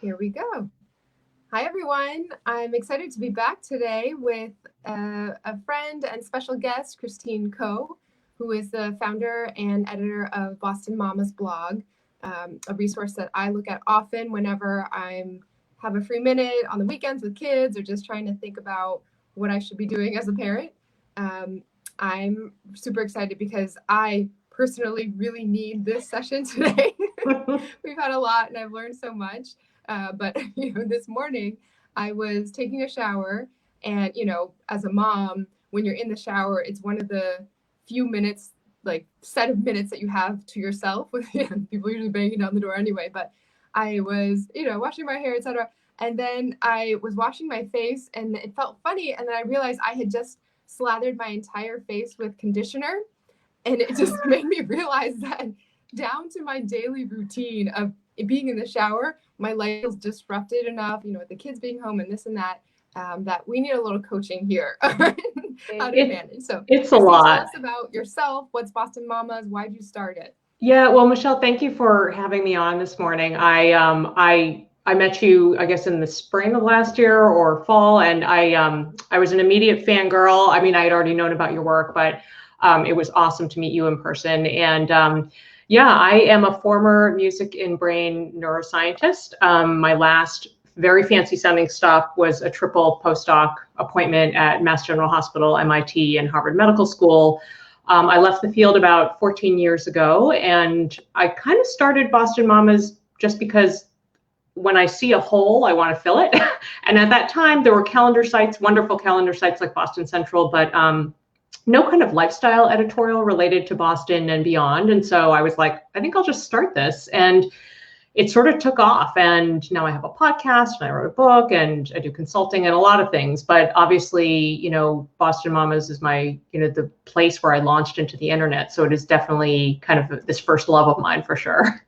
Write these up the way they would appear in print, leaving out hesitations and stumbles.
Here we go. Hi, everyone. I'm excited to be back today with a friend and special guest, Christine Koh, who is the founder and editor of Boston Mama's blog, a resource that I look at often whenever I have a free minute on the weekends with kids or just trying to think about what I should be doing as a parent. I'm super excited because I personally really need this session today. We've had a lot and I've learned so much. But this morning I was taking a shower, and as a mom, when you're in the shower, it's one of the few minutes, like set of minutes that you have to yourself. With people usually banging down the door anyway. But I was, washing my hair, etc. And then I was washing my face, and it felt funny. And then I realized I had just slathered my entire face with conditioner, and it just made me realize that down to my daily routine of being in the shower, my life is disrupted enough, with the kids being home and this and that, that we need a little coaching here how to manage. So it's a lot. Tell us about yourself. What's Boston Mamas? Why did you start it? Yeah, well, Michelle, thank you for having me on this morning. I met you, I guess, in the spring of last year or fall, and I was an immediate fangirl. I mean, I had already known about your work, but it was awesome to meet you in person. And yeah, I am a former music and brain neuroscientist. My last very fancy sounding stop was a triple postdoc appointment at Mass General Hospital, MIT, and Harvard Medical School. I left the field about 14 years ago, and I kind of started Boston Mamas just because when I see a hole, I want to fill it. And at that time, there were calendar sites, wonderful calendar sites like Boston Central, but no kind of lifestyle editorial related to Boston and beyond. And so I was like, I think I'll just start this. And it sort of took off. And now I have a podcast, and I wrote a book, and I do consulting and a lot of things. But obviously, Boston Mamas is my, the place where I launched into the internet. So it is definitely kind of this first love of mine for sure.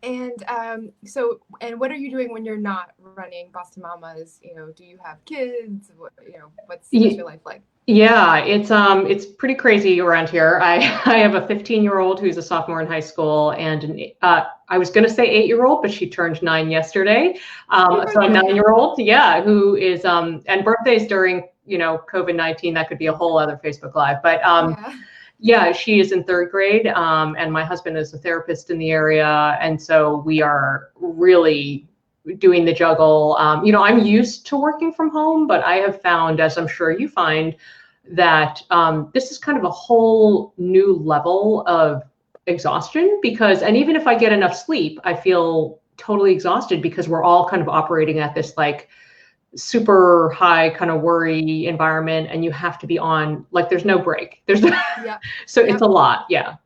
And and what are you doing when you're not running Boston Mamas? Do you have kids? What's your life like? Yeah, it's pretty crazy around here. I have a 15-year-old who's a sophomore in high school, and I was going to say 8-year-old, but she turned 9 yesterday. So a 9-year-old, yeah, who is and birthdays during COVID-19, that could be a whole other Facebook Live, but yeah, she is in 3rd grade, and my husband is a therapist in the area, and so we are really doing the juggle. I'm used to working from home, but I have found, as I'm sure you find, that this is kind of a whole new level of exhaustion and even if I get enough sleep, I feel totally exhausted because we're all kind of operating at this like super high kind of worry environment, and you have to be on, like, there's no break. It's a lot. Yeah.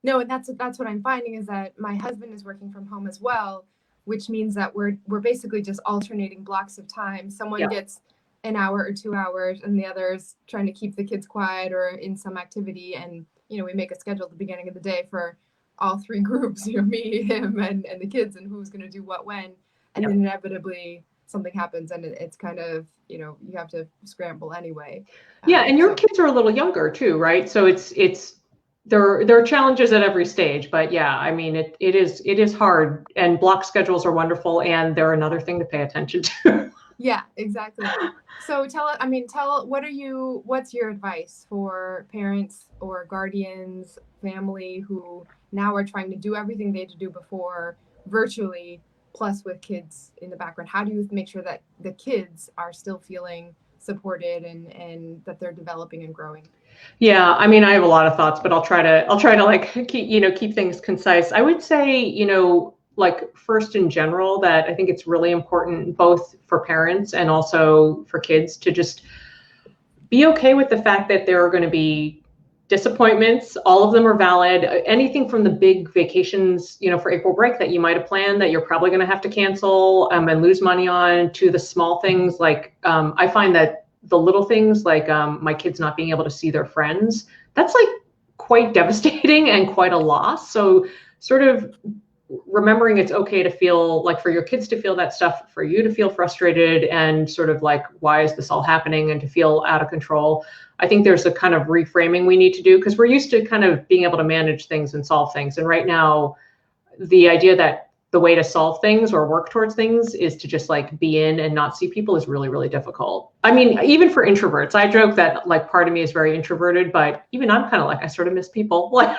No, and that's what I'm finding is that my husband is working from home as well, which means that we're basically just alternating blocks of time. Someone gets an hour or 2 hours, and the other's trying to keep the kids quiet or in some activity. And, we make a schedule at the beginning of the day for all 3 groups, me, him, and the kids, and who's going to do what when. And then inevitably something happens, and it's kind of, you have to scramble anyway. Yeah. And your kids are a little younger too, right? So there are challenges at every stage, but yeah, I mean, it is hard, and block schedules are wonderful, and they're another thing to pay attention to. Yeah, exactly. So what's your advice for parents or guardians, family who now are trying to do everything they had to do before virtually, plus with kids in the background? How do you make sure that the kids are still feeling supported and that they're developing and growing? Yeah, I mean, I have a lot of thoughts, but I'll try to like keep things concise. I would say, like, first in general, that I think it's really important both for parents and also for kids to just be okay with the fact that there are going to be disappointments. All of them are valid. Anything from the big vacations, for April break that you might have planned that you're probably going to have to cancel and lose money on, to the small things like I find that the little things like my kids not being able to see their friends, that's like quite devastating and quite a loss. So sort of remembering it's okay to feel like, for your kids to feel that stuff, for you to feel frustrated and sort of like, why is this all happening, and to feel out of control. I think there's a kind of reframing we need to do, because we're used to kind of being able to manage things and solve things. And right now, the idea that the way to solve things or work towards things is to just like be in and not see people is really, really difficult. I mean, even for introverts, I joke that like part of me is very introverted, but even I'm kind of like, I sort of miss people. Like,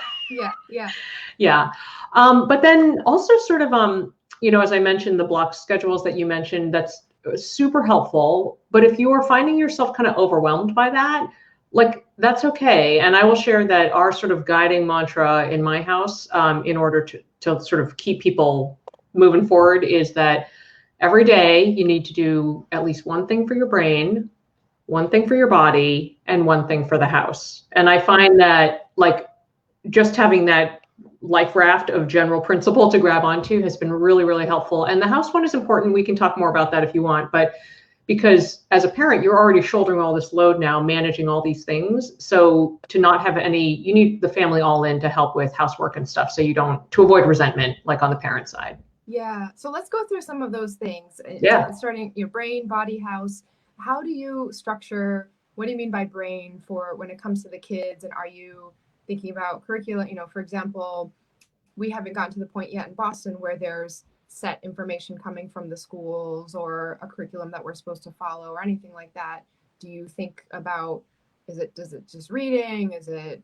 yeah. But then also sort of, as I mentioned, the block schedules that you mentioned, that's super helpful. But if you are finding yourself kind of overwhelmed by that, like that's okay. And I will share that our sort of guiding mantra in my house, in order to sort of keep people moving forward, is that every day you need to do at least one thing for your brain, one thing for your body, and one thing for the house. And I find that like just having that life raft of general principle to grab onto has been really, really helpful. And the house one is important. We can talk more about that if you want, but because as a parent, you're already shouldering all this load now, managing all these things. So to not have any, you need the family all in to help with housework and stuff. So to avoid resentment, like on the parent side. Yeah. So let's go through some of those things. Yeah. Starting your brain, body, house. How do you structure, what do you mean by brain for when it comes to the kids? And are you thinking about curriculum? For example, we haven't gotten to the point yet in Boston where there's set information coming from the schools or a curriculum that we're supposed to follow or anything like that. Do you think about, does it just reading? Is it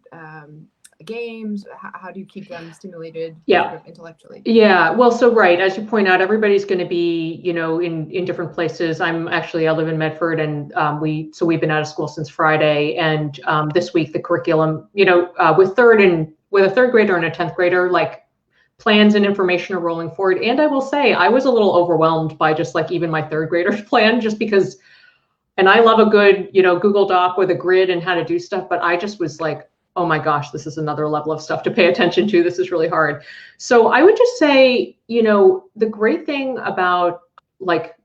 games? How do you keep them stimulated sort of intellectually? Yeah, well, so right, as you point out, everybody's going to be, in different places. I live in Medford, and we've been out of school since Friday, and this week the curriculum, with a third grader and a 10th grader, like plans and information are rolling forward. And I will say, I was a little overwhelmed by just like even my third grader's plan, just because, and I love a good, Google Doc with a grid and how to do stuff, but I just was like, oh my gosh, this is another level of stuff to pay attention to. This is really hard. So I would just say, the great thing about like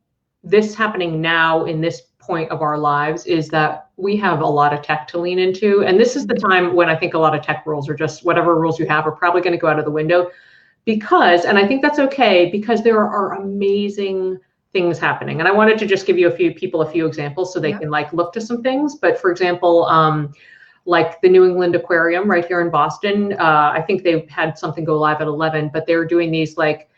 this happening now in this point of our lives is that we have a lot of tech to lean into. And this is the time when I think a lot of tech rules, or just whatever rules you have, are probably going to go out of the window, because, and I think that's okay, because there are amazing things happening. And I wanted to just give you a few examples so they can like look to some things. But for example, like the New England Aquarium right here in Boston, I think they've had something go live at 11, but they're doing these, like,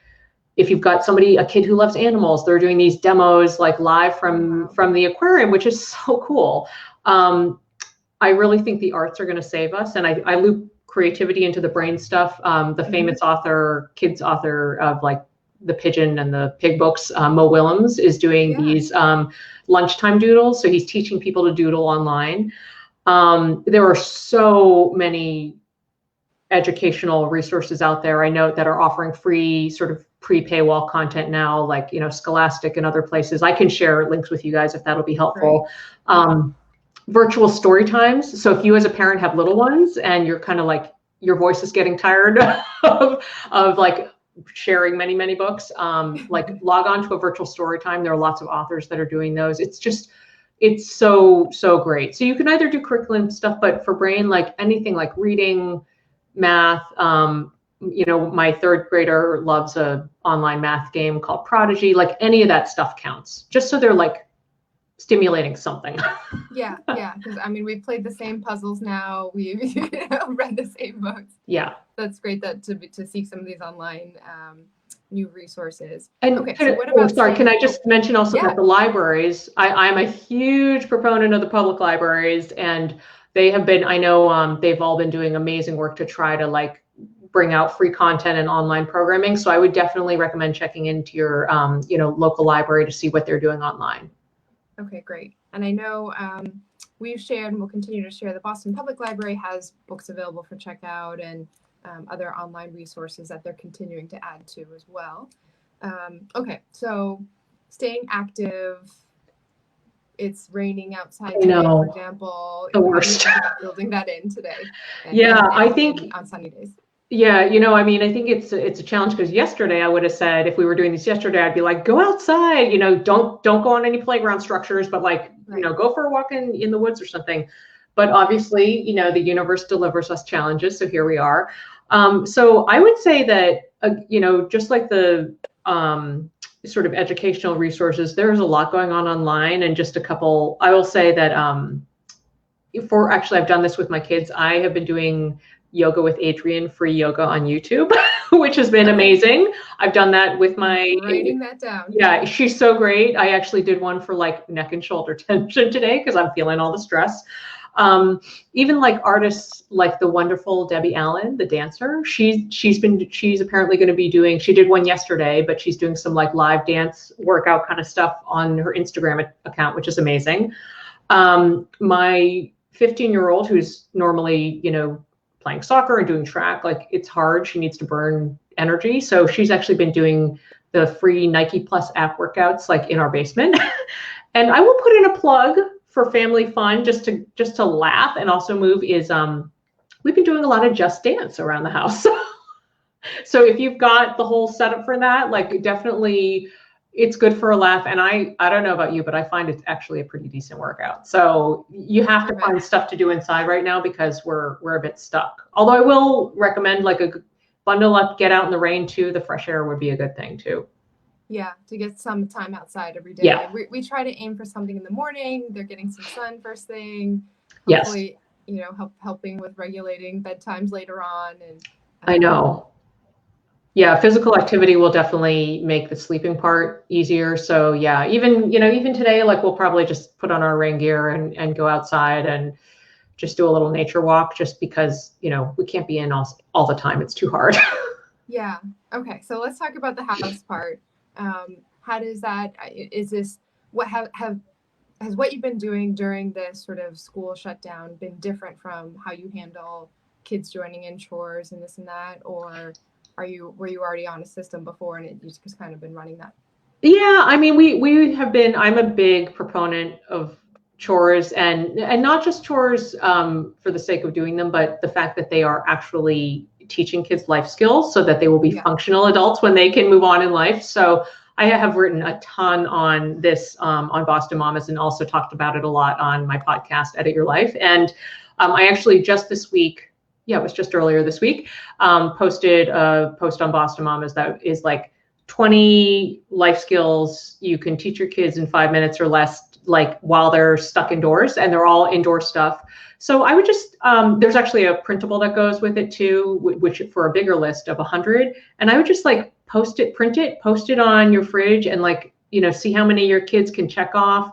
if you've got a kid who loves animals, they're doing these demos like live from the aquarium, which is so cool. I really think the arts are going to save us. And I loop creativity into the brain stuff. The famous kids author of like the Pigeon and the Pig books, Mo Willems, is doing these lunchtime doodles. So he's teaching people to doodle online. There are so many educational resources out there, I know, that are offering free sort of pre-paywall content now, like, Scholastic and other places. I can share links with you guys if that'll be helpful. Virtual story times. So if you as a parent have little ones and you're kind of like, your voice is getting tired of like sharing many, many books, like log on to a virtual story time. There are lots of authors that are doing those. It's so great. So you can either do curriculum stuff, but for brain, like anything like reading, math, my third grader loves a online math game called Prodigy. Like any of that stuff counts, just so they're like stimulating something. Yeah. Because we've played the same puzzles now. We've read the same books. Yeah. That's great to see some of these online new resources. And okay, so what about can I just mention also that the libraries, I'm a huge proponent of the public libraries, and they have been, I know they've all been doing amazing work to try to like bring out free content and online programming. So I would definitely recommend checking into your local library to see what they're doing online. Okay, great. And I know we've shared and we'll continue to share, the Boston Public Library has books available for checkout and other online resources that they're continuing to add to as well. Okay, so staying active. It's raining outside today, for example. The worst. Building that in today. I think on sunny days. Yeah, I think it's a challenge, because yesterday I would have said, if we were doing this yesterday, I'd be like, go outside, don't go on any playground structures, but like, go for a walk in the woods or something. But obviously, the universe delivers us challenges. So here we are. So I would say that, just like the sort of educational resources, there's a lot going on online, and just a couple, I will say that I've done this with my kids. I have been doing Yoga with Adriene free yoga on YouTube, which has been amazing. I've done that with my, writing that down. Yeah, she's so great. I actually did one for like neck and shoulder tension today because I'm feeling all the stress. Even like artists like the wonderful Debbie Allen, the dancer, she's apparently going to be doing, she did one yesterday, but she's doing some like live dance workout kind of stuff on her Instagram account, which is amazing. My 15-year-old who's normally, playing soccer and doing track, like it's hard. She needs to burn energy. So she's actually been doing the free Nike Plus app workouts like in our basement. And I will put in a plug for family fun just to laugh and also move is we've been doing a lot of Just Dance around the house. So if you've got the whole setup for that, like definitely it's good for a laugh. And I don't know about you, but I find it's actually a pretty decent workout. So you have to find stuff to do inside right now because we're a bit stuck. Although I will recommend like a bundle up, get out in the rain too. The fresh air would be a good thing too. Yeah, to get some time outside every day. Yeah. We try to aim for something in the morning. They're getting some sun first thing. Hopefully, yes. Helping with regulating bedtimes later on. And I know. Yeah, physical activity will definitely make the sleeping part easier. So yeah, even today, like we'll probably just put on our rain gear and go outside and just do a little nature walk just because, we can't be in all the time. It's too hard. Yeah. Okay. So let's talk about the house part. How does that, is this, has what you've been doing during this sort of school shutdown been different from how you handle kids joining in chores and this and that? Or were you already on a system before and you've just kind of been running that? Yeah, I mean, we have been, I'm a big proponent of chores and not just chores for the sake of doing them, but the fact that they are actually teaching kids life skills so that they will be functional adults when they can move on in life. So I have written a ton on this on Boston Mamas and also talked about it a lot on my podcast, Edit Your Life. And I actually just this week, it was just earlier this week, posted a post on Boston Mamas that is like 20 life skills you can teach your kids in 5 minutes or less, like while they're stuck indoors, and they're all indoor stuff. So I would just, there's actually a printable that goes with it too, which for a bigger list of 100. And I would just like post it on your fridge and like, see how many your kids can check off.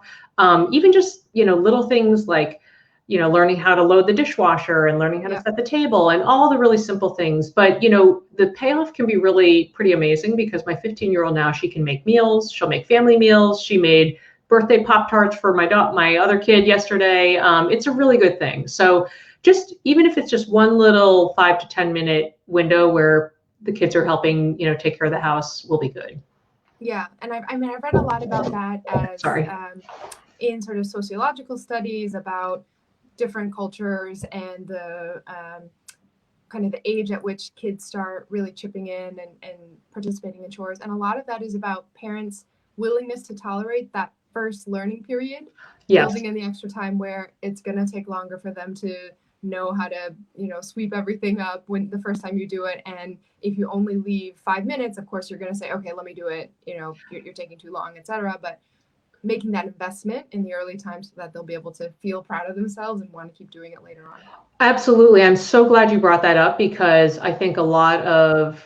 Even just, little things like, learning how to load the dishwasher and learning how to set the table and all the really simple things. But, the payoff can be really pretty amazing because my 15-year-old now, she can make meals. She'll make family meals. She made birthday Pop-Tarts for my other kid yesterday. It's a really good thing. So just, even if it's just one little 5 to 10 minute window where the kids are helping, take care of the house, will be good. Yeah. And I've read a lot about that as in sort of sociological studies about different cultures and the kind of the age at which kids start really chipping in and participating in chores. And a lot of that is about parents' willingness to tolerate that first learning period, building in the extra time where it's going to take longer for them to know how to, sweep everything up when the first time you do it. And if you only leave 5 minutes, of course, you're going to say, okay, let me do it. You're taking too long, etc. But making that investment in the early times so that they'll be able to feel proud of themselves and want to keep doing it later on. Absolutely. I'm so glad you brought that up because I think a lot of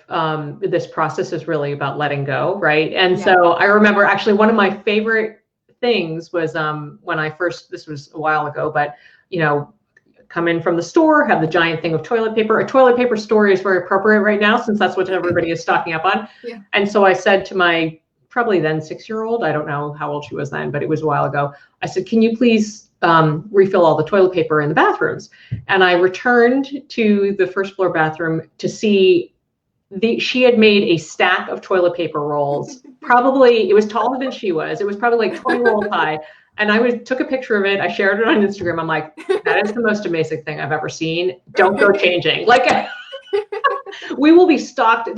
this process is really about letting go, right? And so I remember actually one of my favorite things was when I first, this was a while ago, but, come in from the store, have the giant thing of toilet paper. A toilet paper story is very appropriate right now since that's what everybody is stocking up on. Yeah. And so I said to my probably then 6-year-old, I don't know how old she was then, but it was a while ago. I said, can you please refill all the toilet paper in the bathrooms? And I returned to the first floor bathroom to see she had made a stack of toilet paper rolls. Probably, it was taller than she was. It was probably like 20 rolls high. And I took a picture of it. I shared it on Instagram. I'm like, that is the most amazing thing I've ever seen. Don't go changing. Like, we will be stocked.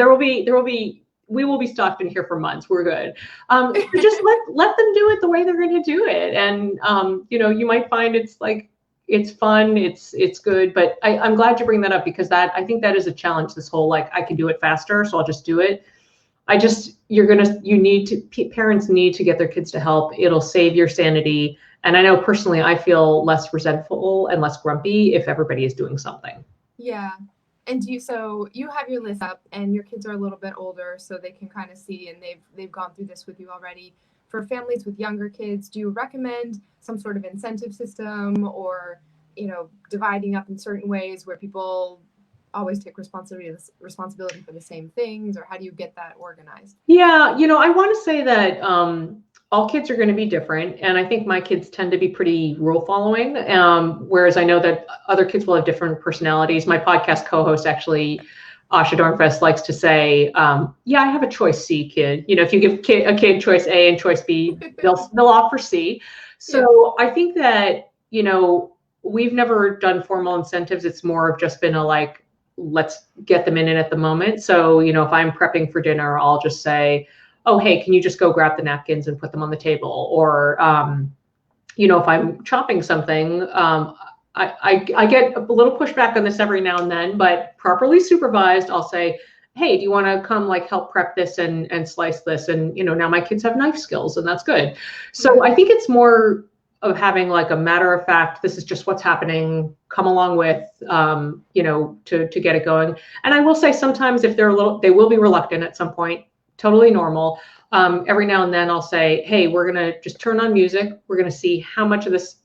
We will be stocked in here for months. We're good. Just let them do it the way they're going to do it. And, you might find it's fun. It's good. But I'm glad you bring that up because I think that is a challenge. This whole, like, I can do it faster, so I'll just do it. Parents need to get their kids to help. It'll save your sanity. And I know personally, I feel less resentful and less grumpy if everybody is doing something. Yeah. And so you have your list up, and your kids are a little bit older, so they can kind of see, and they've gone through this with you already. For families with younger kids, do you recommend some sort of incentive system, or dividing up in certain ways where people always take responsibility for the same things, or how do you get that organized? Yeah, I want to say that all kids are going to be different, and I think my kids tend to be pretty rule following, whereas I know that other kids will have different personalities. My podcast co-host, actually, Asha Dornfest, likes to say, yeah, I have a choice C kid. If you give a kid choice A and choice B, they'll opt for C. So yeah. I think that, we've never done formal incentives. It's more of just been a like, let's get them in it at the moment. So, if I'm prepping for dinner, I'll just say, oh, hey, can you just go grab the napkins and put them on the table? Or, if I'm chopping something, I get a little pushback on this every now and then, but properly supervised, I'll say, hey, do you want to come help prep this and slice this? And, now my kids have knife skills, and that's good. So I think it's more of having a matter of fact, this is just what's happening, come along with, to get it going. And I will say sometimes if they will be reluctant at some point, totally normal. Every now and then I'll say, hey, we're going to just turn on music. We're going to see how much of this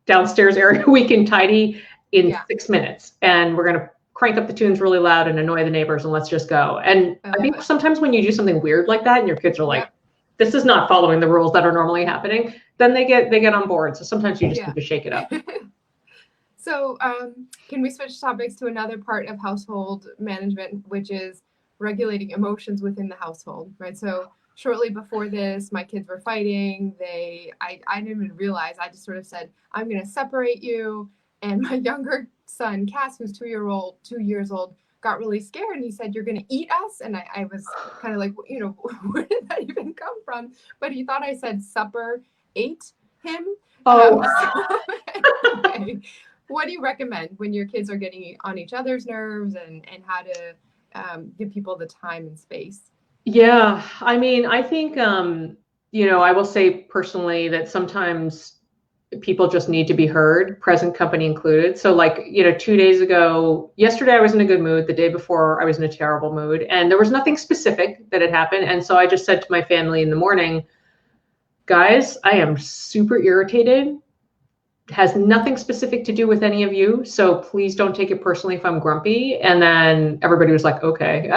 downstairs area we can tidy in 6 minutes. And we're going to crank up the tunes really loud and annoy the neighbors, and let's just go. And I think sometimes when you do something weird like that and your kids are like, this is not following the rules that are normally happening, then they get on board. So sometimes you just need to shake it up. So can we switch topics to another part of household management, which is regulating emotions within the household, right? So shortly before this, my kids were fighting. I didn't even realize. I just sort of said, I'm going to separate you. And my younger son, Cass, who's 2 years old, got really scared, and he said, you're going to eat us? And I was kind of like, where did that even come from? But he thought I said supper ate him. Oh. Okay. What do you recommend when your kids are getting on each other's nerves, and how to give people the time and space? Yeah, I mean, I think, I will say personally that sometimes people just need to be heard, present company included. So 2 days ago, yesterday I was in a good mood. The day before I was in a terrible mood, and there was nothing specific that had happened. And so I just said to my family in the morning, guys, I am super irritated. It has nothing specific to do with any of you. So please don't take it personally if I'm grumpy. And then everybody was like, okay.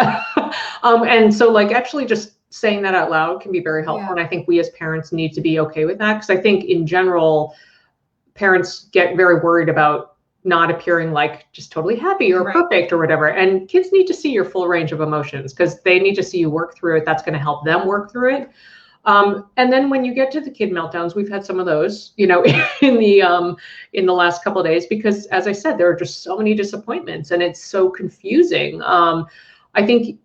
And so actually just saying that out loud can be very helpful. Yeah. And I think we as parents need to be okay with that. Because I think in general, parents get very worried about not appearing just totally happy or perfect or whatever. And kids need to see your full range of emotions, because they need to see you work through it. That's going to help them work through it. And then when you get to the kid meltdowns, we've had some of those, in the last couple of days, because as I said, there are just so many disappointments and it's so confusing. I think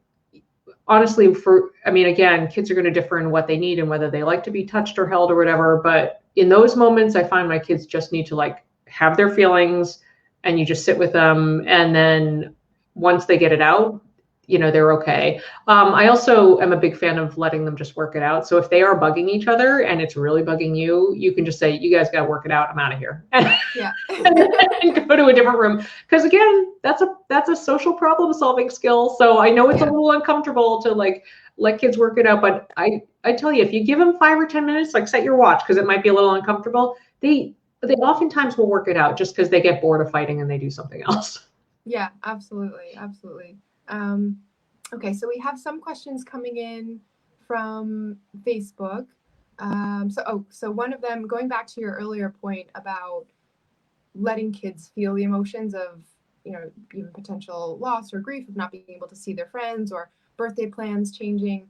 honestly, again, kids are going to differ in what they need and whether they like to be touched or held or whatever. But in those moments, I find my kids just need to have their feelings, and you just sit with them. And then once they get it out, they're okay. I also am a big fan of letting them just work it out. So if they are bugging each other and it's really bugging you, you can just say, you guys got to work it out. I'm out of here. Yeah. And go to a different room. Because again, that's a social problem solving skill. So I know it's a little uncomfortable to let kids work it out. But I tell you, if you give them 5 or 10 minutes, set your watch, because it might be a little uncomfortable. They oftentimes will work it out just because they get bored of fighting and they do something else. Yeah, absolutely. Absolutely. Okay, so we have some questions coming in from Facebook. So one of them, going back to your earlier point about letting kids feel the emotions of, even potential loss or grief of not being able to see their friends, or birthday plans changing.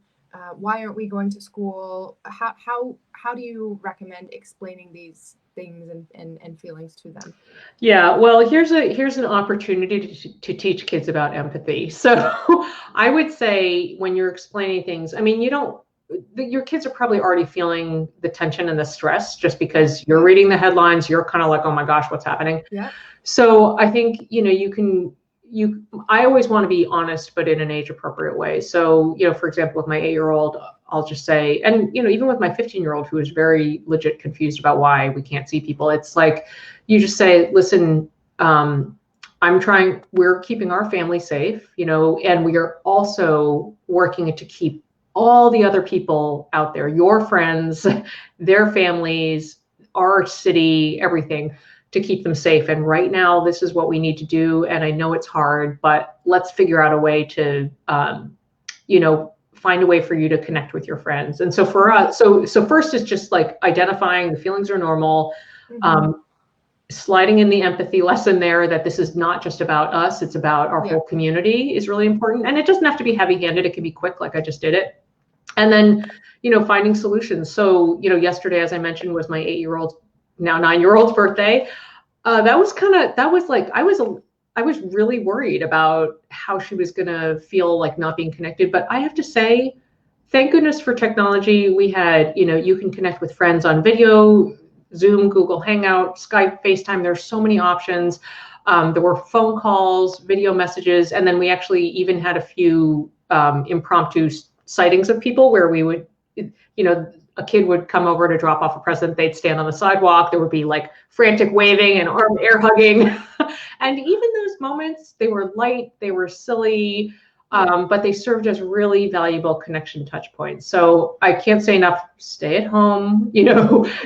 Why aren't we going to school? How do you recommend explaining these things and feelings to them? Yeah, well, here's an opportunity to teach kids about empathy. So I would say when you're explaining things, your kids are probably already feeling the tension and the stress just because you're reading the headlines. You're kind of like, oh my gosh, what's happening? Yeah. So I think, I always want to be honest, but in an age appropriate way. So, for example, with my 8-year-old, I'll just say, and, even with my 15-year-old, who is very legit confused about why we can't see people, it's you just say, listen, we're keeping our family safe, and we are also working to keep all the other people out there, your friends, their families, our city, everything, to keep them safe. And right now, this is what we need to do. And I know it's hard, but let's figure out a way to, find a way for you to connect with your friends. And so for us, so first is just like identifying the feelings are normal, sliding in the empathy lesson there, that this is not just about us, it's about our whole community, is really important. And it doesn't have to be heavy-handed, it can be quick, like I just did it. And then, finding solutions. So, yesterday, as I mentioned, was my 8-year-old, now 9-year-old's birthday. I was really worried about how she was going to feel like not being connected. But I have to say, thank goodness for technology. We had, you can connect with friends on video, Zoom, Google Hangout, Skype, FaceTime. There's so many options. There were phone calls, video messages, and then we actually even had a few impromptu sightings of people where we would, a kid would come over to drop off a present. They'd stand on the sidewalk. There would be like frantic waving and air hugging. And even those moments, they were light, they were silly, but they served as really valuable connection touch points. So I can't say enough, stay at home,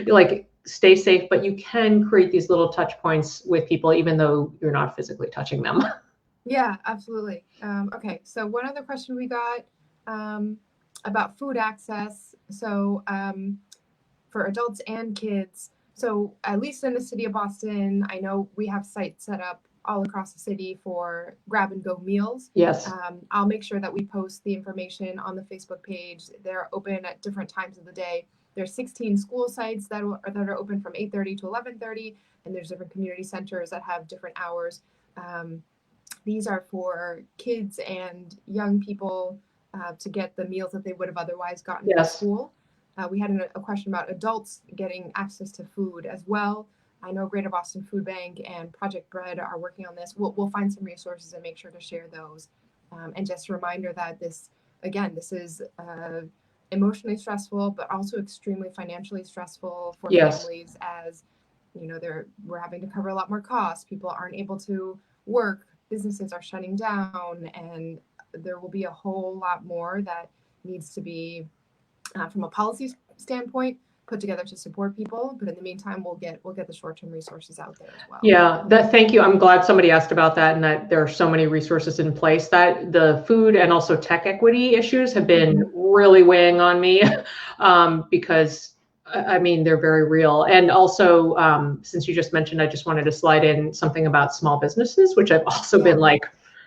like stay safe, but you can create these little touch points with people, even though you're not physically touching them. Yeah, absolutely. Okay, so one other question we got about food access. So for adults and kids, so at least in the city of Boston, I know we have sites set up all across the city for grab and go meals. Yes. I'll make sure that we post the information on the Facebook page. They're open at different times of the day. There's 16 school sites that are open from 8:30 to 11:30, and there's different community centers that have different hours. These are for kids and young people to get the meals that they would have otherwise gotten in school. We had a question about adults getting access to food as well. I know Greater Boston Food Bank and Project Bread are working on this. We'll find some resources and make sure to share those. And just a reminder that this is emotionally stressful, but also extremely financially stressful for families, as we're having to cover a lot more costs. People aren't able to work, businesses are shutting down, and there will be a whole lot more that needs to be, from a policy standpoint, put together to support people. But in the meantime, we'll get the short-term resources out there as well. Yeah, thank you. I'm glad somebody asked about that, and that there are so many resources in place. That the food and also tech equity issues have been really weighing on me because they're very real. And also, since you just mentioned, I just wanted to slide in something about small businesses, which I've also been like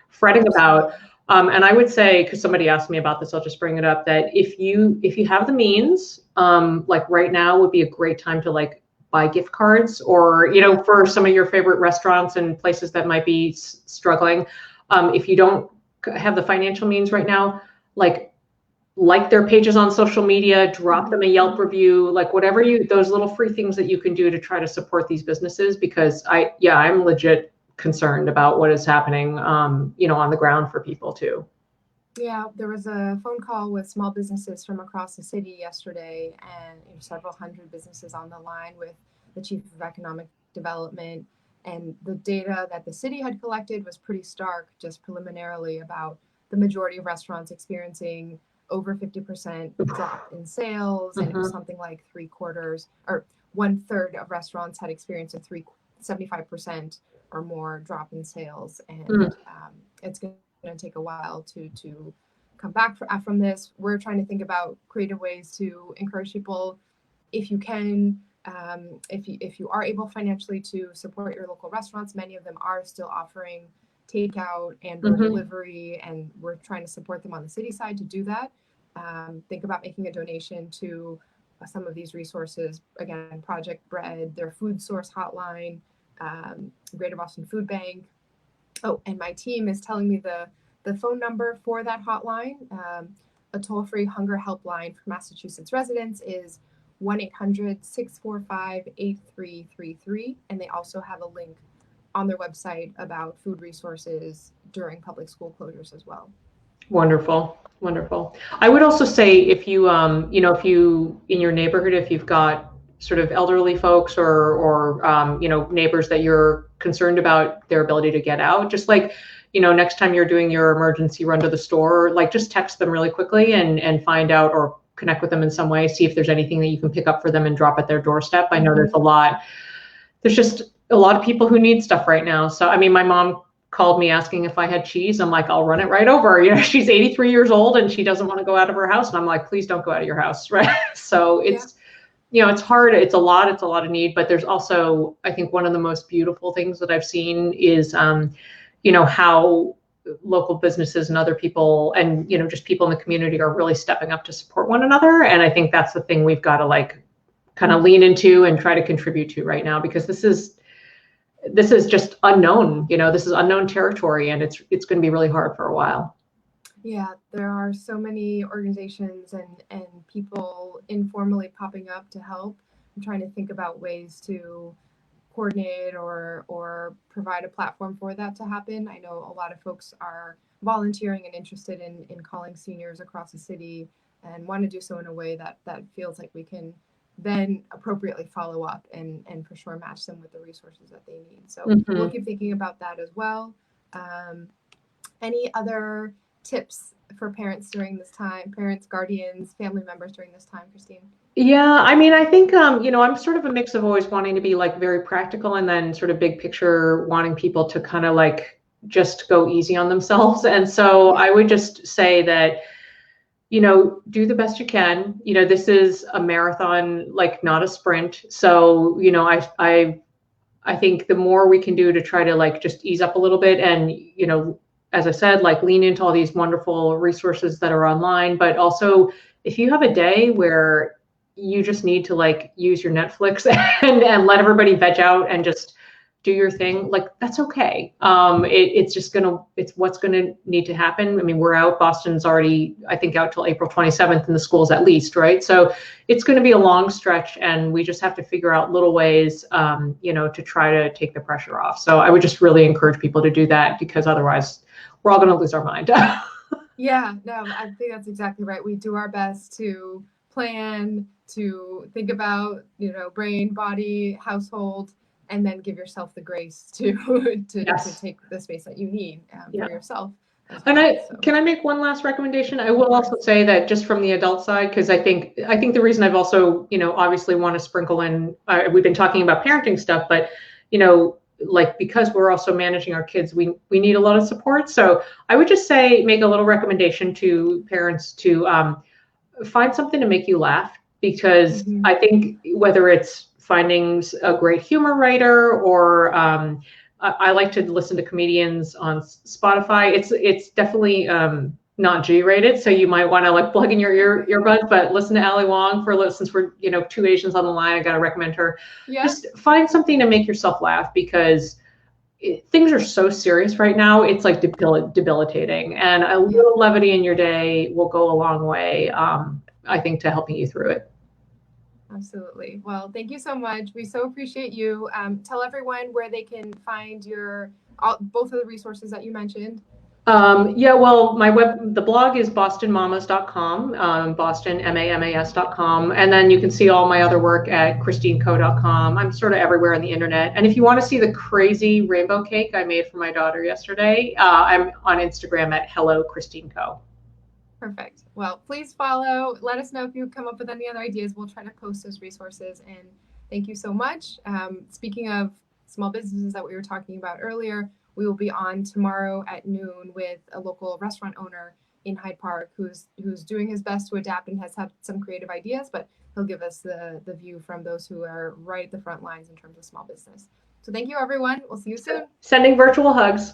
fretting about. And I would say, because somebody asked me about this, I'll just bring it up, that if you have the means, like right now would be a great time to like buy gift cards, or, for some of your favorite restaurants and places that might be struggling. If you don't have the financial means right now, like their pages on social media, drop them a Yelp review, like whatever those little free things that you can do to try to support these businesses, because I'm legit concerned about what is happening, on the ground for people too. Yeah, there was a phone call with small businesses from across the city yesterday, and several hundred businesses on the line with the Chief of Economic Development. And the data that the city had collected was pretty stark, just preliminarily, about the majority of restaurants experiencing over 50% drop in sales, and it was something like 3/4 or 1/3 of restaurants had experienced a 75% or more drop in sales, and it's going to take a while to come back from this. We're trying to think about creative ways to encourage people, if you can, if you are able financially to support your local restaurants. Many of them are still offering takeout and delivery, and we're trying to support them on the city side to do that. Think about making a donation to some of these resources. Again, Project Bread, their food source hotline, Greater Boston Food Bank. Oh, and my team is telling me the phone number for that hotline, a toll-free hunger helpline for Massachusetts residents, is 1-800-645-8333. And they also have a link on their website about food resources during public school closures as well. Wonderful. Wonderful. I would also say, if you, if you in your neighborhood, if you've got sort of elderly folks or neighbors that you're concerned about their ability to get out, just like, next time you're doing your emergency run to the store, like just text them really quickly and find out or connect with them in some way, see if there's anything that you can pick up for them and drop at their doorstep. I know there's just a lot of people who need stuff right now. So, I mean, my mom called me asking if I had cheese. I'm like, I'll run it right over. She's 83 years old and she doesn't want to go out of her house. And I'm like, please don't go out of your house. Right. So it's hard. It's a lot of need, but there's also, I think one of the most beautiful things that I've seen is, how local businesses and other people and, just people in the community are really stepping up to support one another. And I think that's the thing we've got to like kind of lean into and try to contribute to right now, because this is just unknown. This is unknown territory, and it's going to be really hard for a while. Yeah, there are so many organizations and people informally popping up to help. I'm trying to think about ways to coordinate or provide a platform for that to happen. I know a lot of folks are volunteering and interested in calling seniors across the city and want to do so in a way that feels like we can then appropriately follow up and for sure match them with the resources that they need. So we'll keep thinking about that as well. Any other tips for parents during this time, parents, guardians, family members during this time, Christine? Yeah, I mean, I think, I'm sort of a mix of always wanting to be like very practical and then sort of big picture, wanting people to kind of like just go easy on themselves. And so I would just say that, do the best you can. This is a marathon, like not a sprint. So, I think the more we can do to try to like just ease up a little bit and, as I said, like lean into all these wonderful resources that are online, but also if you have a day where you just need to like use your Netflix and let everybody veg out and just do your thing, like that's okay. It's what's gonna need to happen. I mean, we're out, Boston's already, I think, out till April 27th in the schools at least, right? So it's gonna be a long stretch, and we just have to figure out little ways, to try to take the pressure off. So I would just really encourage people to do that, because otherwise we're all gonna lose our mind. Yeah, no, I think that's exactly right. We do our best to plan, to think about, brain, body, household, and then give yourself the grace to take the space that you need for yourself. And can I make one last recommendation? I will also say that just from the adult side, because I think the reason I've also, obviously want to sprinkle in, we've been talking about parenting stuff, but, like, because we're also managing our kids, we need a lot of support. So I would just say, make a little recommendation to parents to find something to make you laugh, because I think whether it's finding a great humor writer or I like to listen to comedians on Spotify. It's definitely not G-rated, so you might want to like plug in your earbuds, but listen to Ali Wong since we're two Asians on the line. I gotta recommend her. Yeah. Just find something to make yourself laugh, because things are so serious right now. It's like debilitating, and a little levity in your day will go a long way, I think, to helping you through it. Absolutely. Well, thank you so much. We so appreciate you. Tell everyone where they can find both of the resources that you mentioned. Well, the blog is bostonmamas.com, bostonmamas.com. And then you can see all my other work at christinekoh.com. I'm sort of everywhere on the internet. And if you want to see the crazy rainbow cake I made for my daughter yesterday, I'm on Instagram at Hello Christine Koh. Perfect. Well, please follow. Let us know if you come up with any other ideas. We'll try to post those resources. And thank you so much. Speaking of small businesses that we were talking about earlier, we will be on tomorrow at noon with a local restaurant owner in Hyde Park who's doing his best to adapt and has had some creative ideas, but he'll give us the view from those who are right at the front lines in terms of small business. So thank you, everyone. We'll see you soon. Sending virtual hugs.